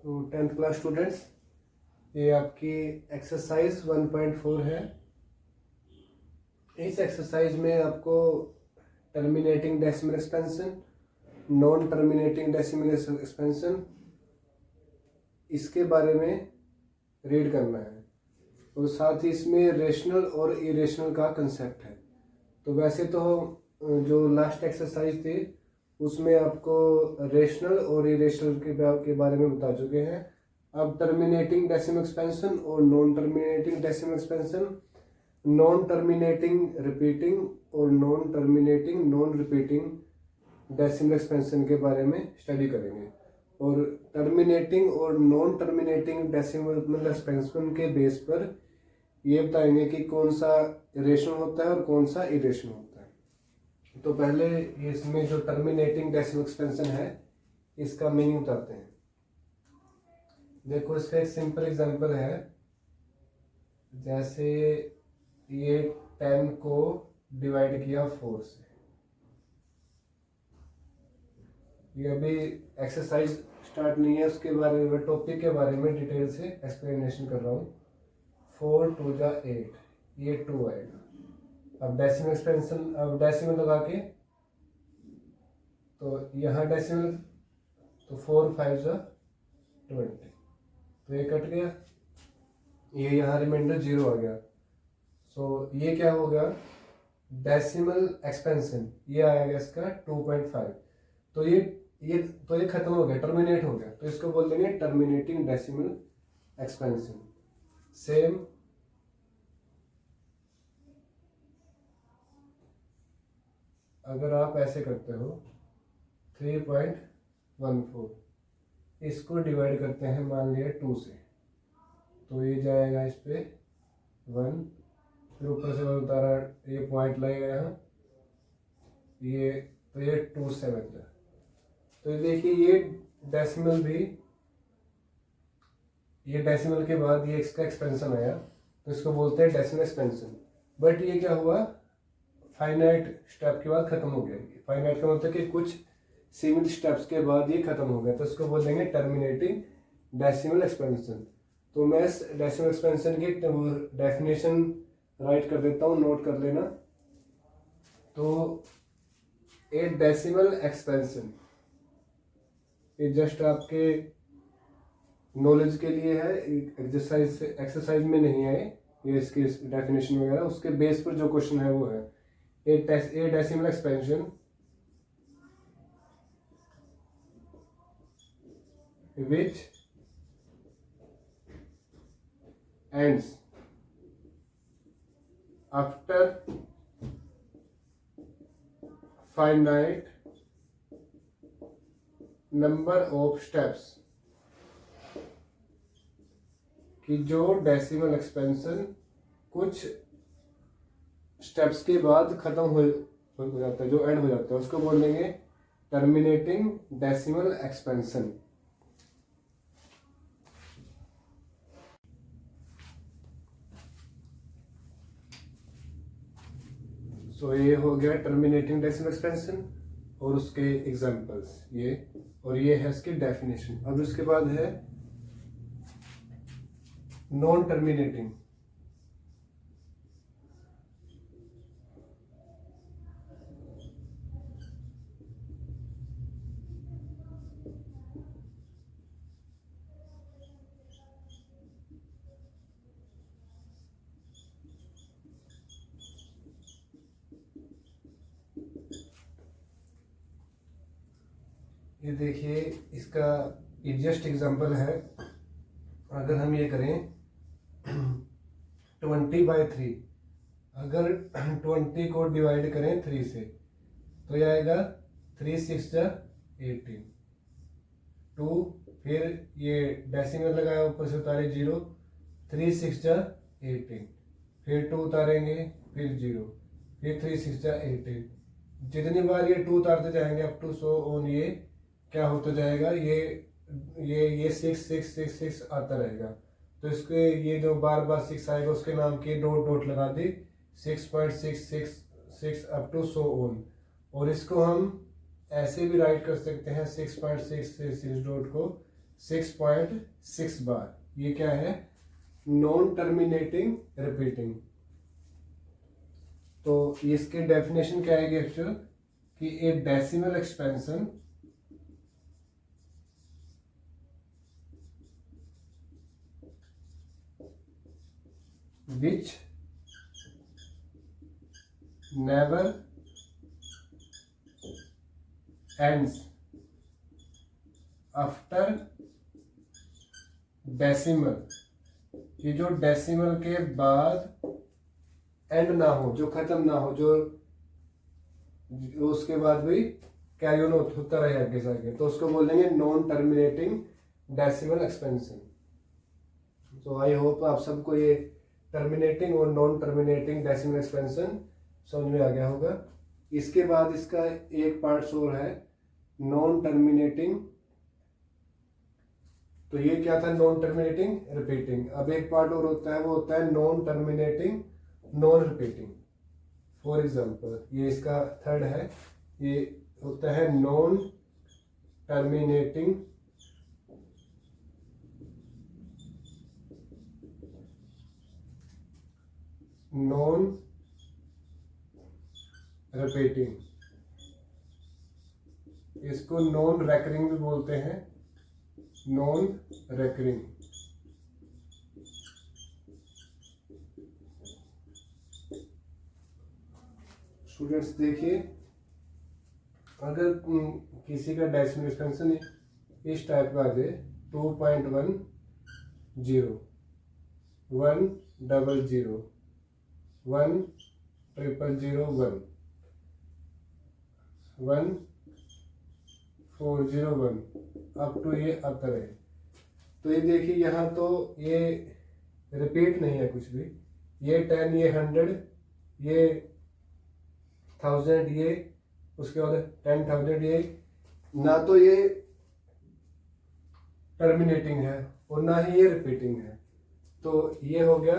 तो 10th class students, ये आपकी एक्सरसाइज 1.4 है। इस एक्सरसाइज में आपको terminating decimal expansion, non terminating decimal expansion, इसके बारे में रीड करना है और साथ ही इसमें रेशनल और इरेशनल का कंसेप्ट है। तो वैसे तो जो लास्ट एक्सरसाइज थी उसमें आपको रेशनल और इरेशनल के बारे में बता चुके हैं। अब टर्मिनेटिंग डेसिमल एक्सपेंशन और non terminating decimal expansion, non terminating repeating और non terminating non repeating decimal expansion के बारे में स्टडी करेंगे। और टर्मिनेटिंग और नॉन टर्मिनेटिंग डेसिमल एक्सपेंशन के बेस पर ये बताएंगे कि कौन सा रेशनल होता है और कौन सा इरेशनल होता है। तो पहले इसमें जो टर्मिनेटिंग डेसिमल एक्सपेंशन है इसका मीनिंग बताते हैं। देखो, इसका एक सिंपल एग्जांपल है। जैसे ये 10 को डिवाइड किया 4 से। ये अभी एक्सरसाइज स्टार्ट नहीं है, उसके बारे में टॉपिक के बारे में डिटेल से एक्सप्लेनेशन कर रहा हूँ। 4 2 जा 8, ये 2 आएगा। अब डेसिमल एक्सपेंशन, अब डेसिमल लगा के तो यहाँ डेसिमल, तो 4 5 जा 20, तो ये कट गया, ये यहाँ रिमाइंडर 0 आ गया। सो ये क्या हो गया, डेसिमल एक्सपेंशन ये आएगा इसका 2.5। तो ये खत्म हो गया, टर्मिनेट हो गया, तो इसको बोल देंगे टर्मिनेटिंग डेसिमल एक्सपेंशन। सेम अगर आप ऐसे करते हो 3.14, इसको डिवाइड करते हैं मान लिया 2 से, तो ये जाएगा इस पे 1, फिर ऊपर से 1 उतारा, ये पॉइंट लगेगा यहाँ, ये तो ये 2 से बचा। तो देखिए ये डेसिमल भी, ये डेसिमल के बाद ये इसका एक्सपेंशन आया, तो इसको बोलते हैं डेसिमल एक्सपेंशन। बट ये क्या हुआ, फाइनाइट स्टेप के बाद खत्म हो गया। फाइनाइट का मतलब कि कुछ सीमित स्टेप्स के बाद ये खत्म हो गया, तो इसको बोल देंगे टर्मिनेटिंग डेसिमल एक्सपेंशन। तो मैं इस डेसिमल एक्सपेंशन की डेफिनेशन राइट कर देता हूँ, नोट कर लेना। तो ए डेसिमल एक्सपेंशन ये जस्ट आपके नॉलेज के लिए है, एक्सरसाइज में नहीं है ये, इसकी डेफिनेशन वगैरह उसके बेस पर जो क्वेश्चन है वो है ए decimal expansion which ends after finite number of steps, कि जो डेसिमल एक्सपेंशन कुछ स्टेप्स के बाद खत्म हो जाता है, जो एंड हो जाता है, उसको बोलेंगे टर्मिनेटिंग डेसिमल एक्सपेंशन। तो ये हो गया टर्मिनेटिंग डेसिमल एक्सपेंशन और उसके एग्जांपल्स ये, और ये है इसकी डेफिनेशन। अब उसके बाद है नॉन टर्मिनेटिंग। ये देखिए, इसका इजिएस्ट एग्जांपल है। अगर हम ये करें 20/3, अगर 20 को डिवाइड करें 3 से, तो ये आएगा 3 6 जा 18, 2, फिर ये डेसिमल लगाया, ऊपर से उतारे 0, 3 6 जा 18, फिर 2 उतारेंगे, फिर 0, फिर 3 6 जा 18। जितनी बार ये 2 उतारते जाएंगे अप टू सो ऑन, ये क्या होता जाएगा, ये 6 6 6 6 आता रहेगा। तो इसके ये जो बार बार 6 आएगा उसके नाम की डॉट डॉट लगा दी, 6.666 अप टू सो ऑन। और इसको हम ऐसे भी राइट कर सकते हैं 6.666 डॉट को 6.6 बार। ये क्या है? Non terminating repeating. तो इसकी डेफिनेशन क्या है एक्चुअल कि ए decimal expansion which never ends after decimal, कि जो डेसिमल के बाद एंड ना हो, जो खत्म ना हो, जो उसके बाद भी कैरी ऑन होता रहे आगे से आगे, तो उसको बोलेंगे नॉन टर्मिनेटिंग डेसिमल एक्सपेंशन। तो आई होप आप सबको ये टर्मिनेटिंग और नॉन टर्मिनेटिंग डेसिमल एक्सपेंशन समझ में आ गया होगा। इसके बाद इसका एक पार्ट और है नॉन टर्मिनेटिंग। तो ये क्या था? Non terminating repeating. अब एक पार्ट और होता है, वो होता है non terminating non repeating. For example ये इसका थर्ड है, ये होता है नॉन टर्मिनेटिंग नॉन रिपीटिंग। इसको नॉन रेकरिंग भी बोलते हैं, नॉन रेकरिंग। स्टूडेंट्स देखिए, अगर किसी का डेसिमल एक्सपेंशन इस टाइप का आ जाए 2.10 100 10001 1401 अप टू ये अप है, तो ये देखिए यहाँ तो ये रिपीट नहीं है कुछ भी। ये 10, ये 100, ये 1000, ये उसके बाद 10,000, ये ना तो ये टर्मिनेटिंग है और ना ही ये रिपीटिंग है। तो ये हो गया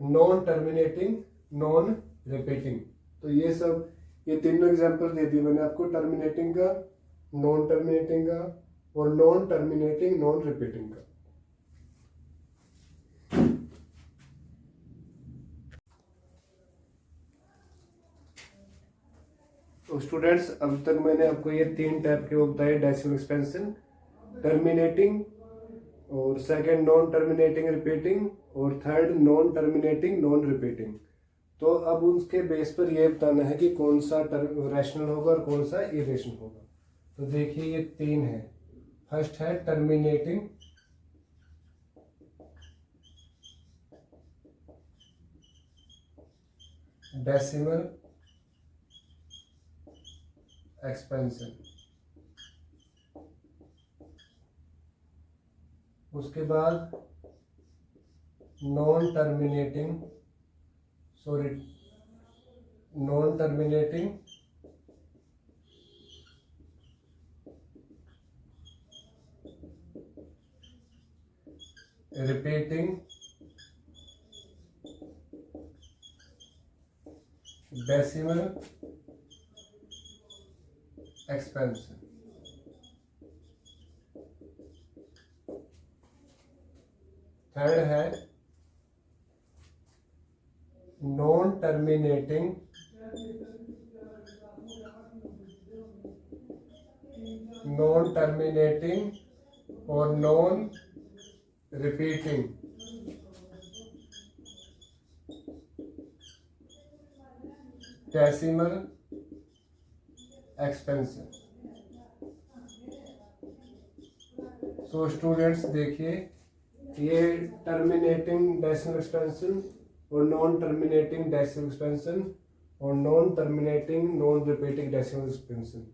नॉन टर्मिनेटिंग नॉन रिपीटिंग। तो ये सब, ये तीनों एग्जांपल दे दिए मैंने आपको, टर्मिनेटिंग का, नॉन टर्मिनेटिंग का और नॉन टर्मिनेटिंग नॉन रिपीटिंग का। तो स्टूडेंट्स, अब तक मैंने आपको ये 3 टाइप के वो बताए डेसिमल एक्सपेंशन, टर्मिनेटिंग, और सेकंड नॉन टर्मिनेटिंग रिपीटिंग, और third non terminating non repeating. तो अब उसके बेस पर यह बताना है कि कौन सा रैशनल होगा और कौन सा इरेशनल होगा। तो देखिए ये 3 है। फर्स्ट है टर्मिनेटिंग डेसिमल एक्सपेंशन, उसके बाद non terminating repeating decimal expansion. Third है नॉन टर्मिनेटिंग और non repeating decimal expansion. So students देखिए, ये टर्मिनेटिंग डेसिमल एक्सपेंशन और नॉन टर्मिनेटिंग डेसिमल एक्सपेंशन और non terminating non repeating decimal expansion,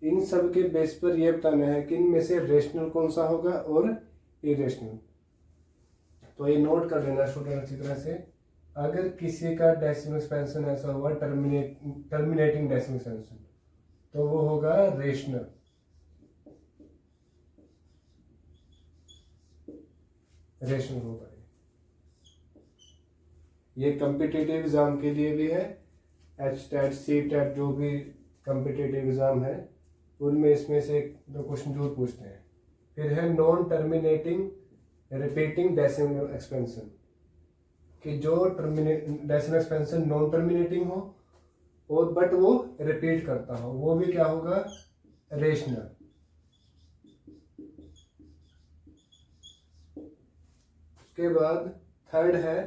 इन सब के बेस पर यह बताना है कि इनमें से रेशनल कौन सा होगा और इरेशनल। तो ये नोट कर लेना स्टूडेंट अच्छी तरह से। अगर किसी का डेसिमल एक्सपेंशन ऐसा हुआ टर्मिनेटिंग डेसिमल एक्सपेंशन, तो वो होगा रेशनल। होगा ये कम्पिटिटिव एग्जाम के लिए भी है, HTET CTET जो भी कम्पिटिटिव एग्जाम है उनमें इसमें से 1-2 क्वेश्चन जरूर पूछते हैं। फिर है non terminating repeating decimal expansion, कि जो डेसिमल एक्सपेंशन नॉन टर्मिनेटिंग हो और बट वो रिपीट करता हो, वो भी क्या होगा, रेशनल। उसके बाद थर्ड है,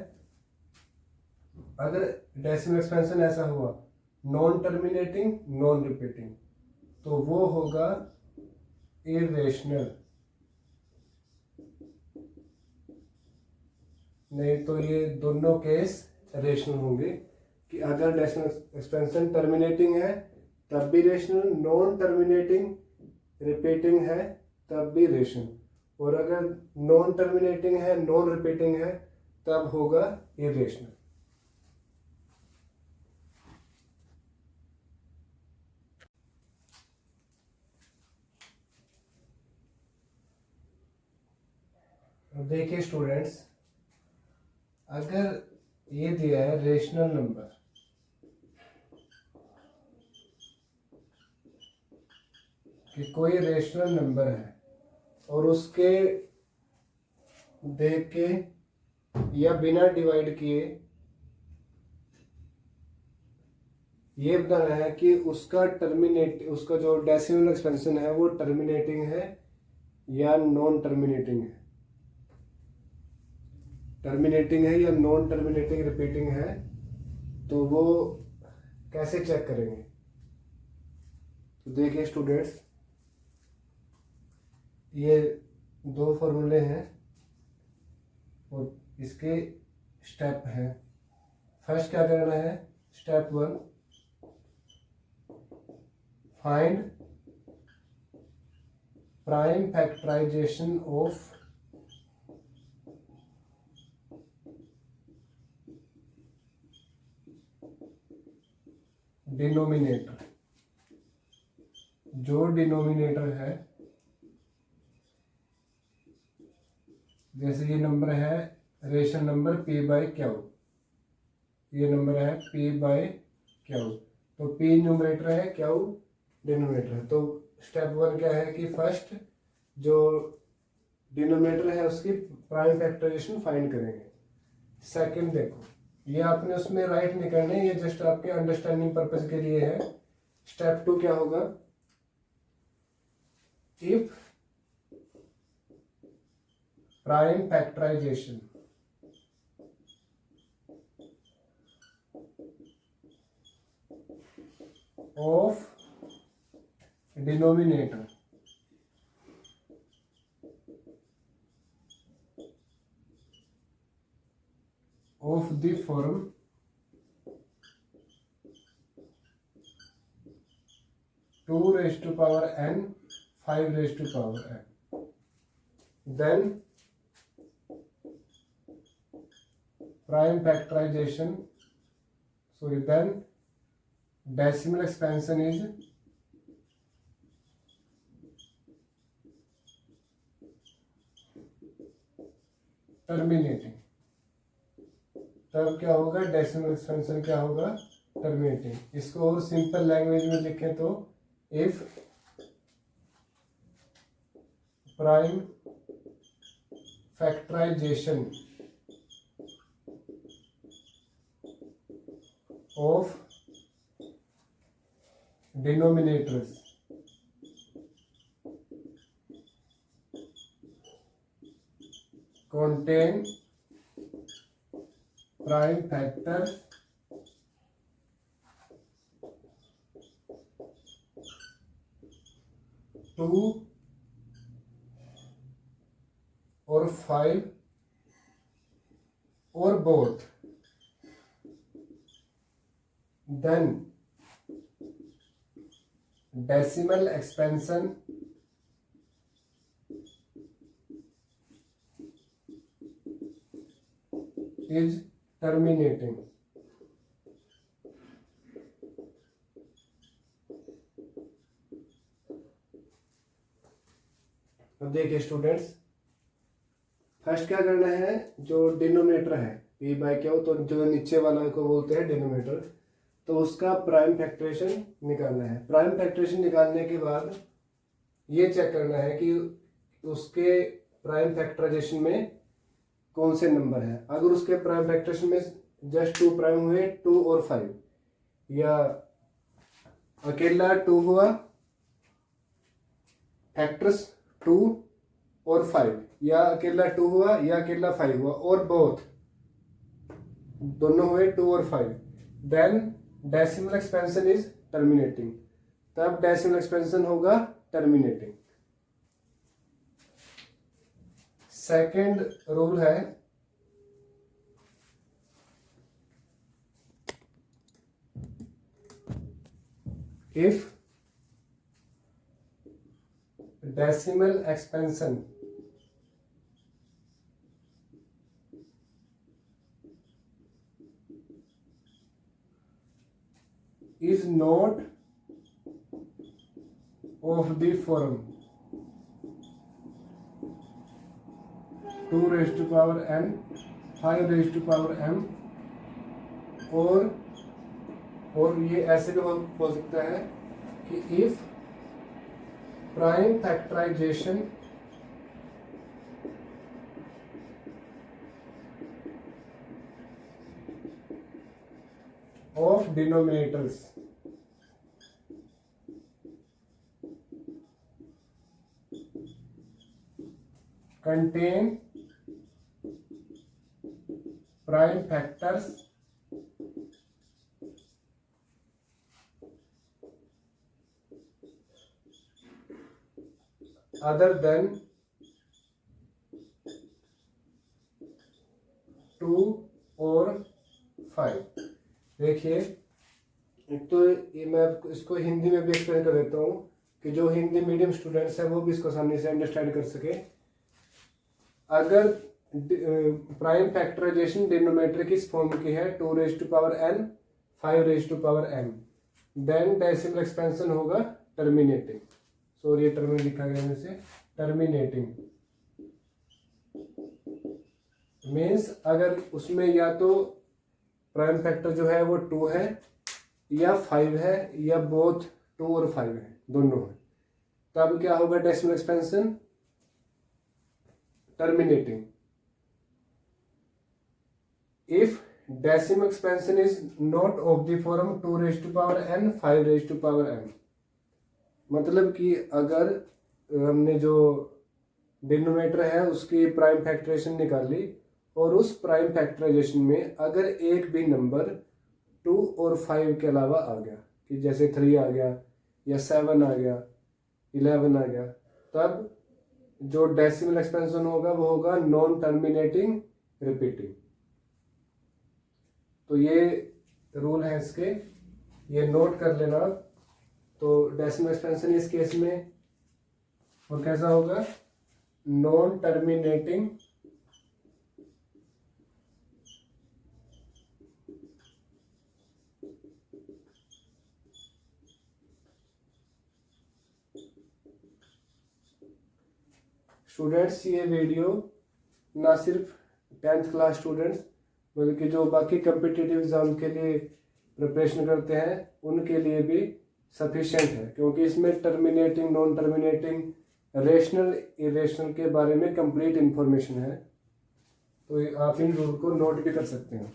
अगर डेसिमल एक्सपेंशन ऐसा हुआ नॉन टर्मिनेटिंग नॉन रिपीटिंग, तो वो होगा इरेशनल। नहीं तो ये दोनों केस रेशनल होंगे, कि अगर डेसिमल एक्सपेंशन टर्मिनेटिंग है तब भी रेशनल, नॉन टर्मिनेटिंग रिपीटिंग है तब भी रेशनल, और अगर नॉन टर्मिनेटिंग है नॉन रिपीटिंग है तब होगा इरेशनल। देखिए स्टूडेंट्स, अगर ये दिया है रेशनल नंबर, कि कोई रेशनल नंबर है और उसके देख के या बिना डिवाइड किए ये बताना है कि उसका उसका जो डेसिमल एक्सपेंशन है वो टर्मिनेटिंग है या नॉन टर्मिनेटिंग है, टर्मिनेटिंग है या नॉन टर्मिनेटिंग रिपीटिंग है, तो वो कैसे चेक करेंगे। तो देखिए स्टूडेंट्स, ये दो फॉर्मूले हैं और इसके स्टेप हैं। फर्स्ट क्या करना है, step 1, find prime factorization of denominator. जो डिनोमिनेटर है, जैसे ये नंबर है rational number P by Q, ये नंबर है P बाई क्यू, तो P न्यूमरेटर है, क्यू डिनोमिनेटर है। तो स्टेप 1 क्या है कि फर्स्ट जो डिनोमिनेटर है उसकी प्राइम फैक्टराइजेशन फाइंड करेंगे। सेकंड देखो, ये आपने उसमें राइट नहीं करने, ये जस्ट आपके अंडरस्टैंडिंग पर्पज के लिए है। स्टेप 2 क्या होगा, if prime factorization of denominator of the form 2 raised to power n 5 raised to power n, then prime factorization, then decimal expansion is terminating। तब क्या होगा, डेसिमल एक्सपेंशन क्या होगा, टर्मिनेटिंग। इसको और सिंपल लैंग्वेज में लिखें तो if prime factorization of denominators contain prime factors two और 5 or both, then decimal expansion is terminating। अब देखिए स्टूडेंट्स, फर्स्ट क्या करना है, जो डिनोमिनेटर है P बाई क्यू, तो जो नीचे वाला को बोलते हैं डिनोमिनेटर, तो उसका प्राइम फैक्टरेशन निकालना है। प्राइम फैक्टरेशन निकालने के बाद ये चेक करना है कि उसके प्राइम फैक्टराइजेशन में कौन से नंबर है। अगर उसके प्राइम फैक्टराइजेशन में जस्ट 2 प्राइम हुए, 2 और 5, या अकेला 2 हुआ फैक्टर्स 2 और 5, या अकेला 2 हुआ या अकेला 5 हुआ, और बोथ दोनों हुए 2 और 5, then decimal expansion is terminating. तब डेसिमल एक्सपेंशन होगा टर्मिनेटिंग। सेकेंड रूल है if decimal expansion is not of the form 2 raised to power n, 5 raised to power m, और ये ऐसे भी हो सकता है कि if prime factorization of denominators contain prime factors other than 2 और 5। देखिए, एक तो ये मैं इसको हिंदी में भी एक्सप्लेन कर देता हूँ कि जो हिंदी मीडियम स्टूडेंट्स हैं वो भी इसको आसानी से अंडरस्टैंड कर सके। अगर प्राइम फैक्टराइजेशन डिनोमिनेटर किस फॉर्म की है 2 raise to power n, 5 raise to power m, then decimal expansion होगा टर्मिनेटिंग। सॉरी ये टर्मिनेट लिखा गया है इसे, टर्मिनेटिंग मीन्स अगर उसमें या तो प्राइम फैक्टर जो है वो 2 है या 5 है या बोथ 2 और 5 है, दोनों है, तब क्या होगा decimal expansion terminating. If decimal expansion is not of the form 2 raise to power n, 5 raise to power m, मतलब कि अगर हमने जो डिनोमिनेटर है उसकी प्राइम फैक्टराइजेशन निकाली और उस प्राइम फैक्टराइजेशन में अगर एक भी नंबर 2 और 5 के अलावा आ गया, कि जैसे 3 आ गया या 7 आ गया, 11 आ गया, तब जो डेसिमल एक्सपेंशन होगा वो होगा नॉन टर्मिनेटिंग रिपीटिंग। तो ये रूल है इसके, ये नोट कर लेना। तो डेसिमल एक्सपेंशन इस केस में और कैसा होगा, नॉन टर्मिनेटिंग स्टूडेंट्स। ये वीडियो ना सिर्फ 10th क्लास स्टूडेंट्स बल्कि जो बाकी कम्पिटिटिव एग्जाम के लिए प्रिपरेशन करते हैं उनके लिए भी सफिशिएंट है, क्योंकि इसमें terminating, non terminating, rational, irrational के बारे में कंप्लीट इंफॉर्मेशन है। तो आप इन रूल को नोट भी कर सकते हैं।